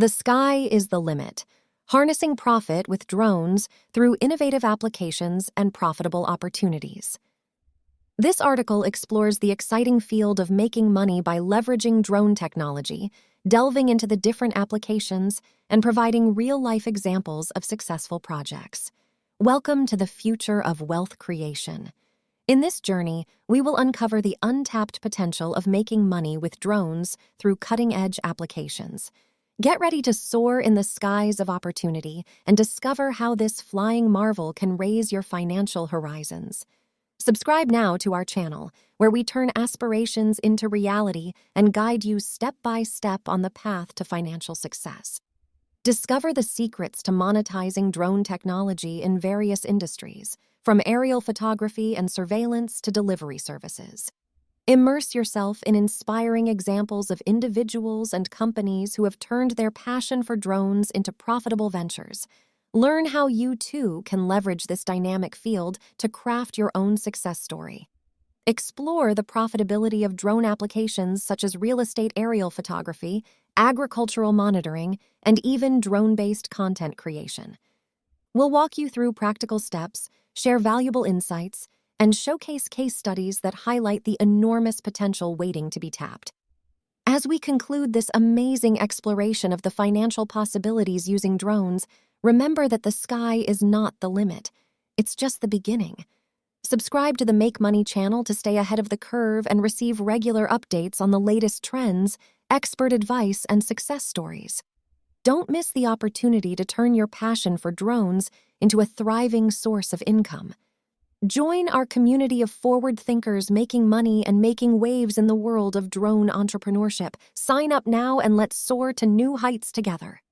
The sky is the limit, harnessing profit with drones through innovative applications and profitable opportunities. This article explores the exciting field of making money by leveraging drone technology, delving into the different applications, and providing real-life examples of successful projects. Welcome to the future of wealth creation. In this journey, we will uncover the untapped potential of making money with drones through cutting-edge applications. Get ready to soar in the skies of opportunity and discover how this flying marvel can raise your financial horizons. Subscribe now to our channel, where we turn aspirations into reality and guide you step by step on the path to financial success. Discover the secrets to monetizing drone technology in various industries, from aerial photography and surveillance to delivery services. Immerse yourself in inspiring examples of individuals and companies who have turned their passion for drones into profitable ventures. Learn how you, too, can leverage this dynamic field to craft your own success story. Explore the profitability of drone applications such as real estate aerial photography, agricultural monitoring, and even drone-based content creation. We'll walk you through practical steps, share valuable insights, and showcase case studies that highlight the enormous potential waiting to be tapped. As we conclude this amazing exploration of the financial possibilities using drones, remember that the sky is not the limit. It's just the beginning. Subscribe to the Make Money channel to stay ahead of the curve and receive regular updates on the latest trends, expert advice, and success stories. Don't miss the opportunity to turn your passion for drones into a thriving source of income. Join our community of forward thinkers making money and making waves in the world of drone entrepreneurship. Sign up now and let's soar to new heights together.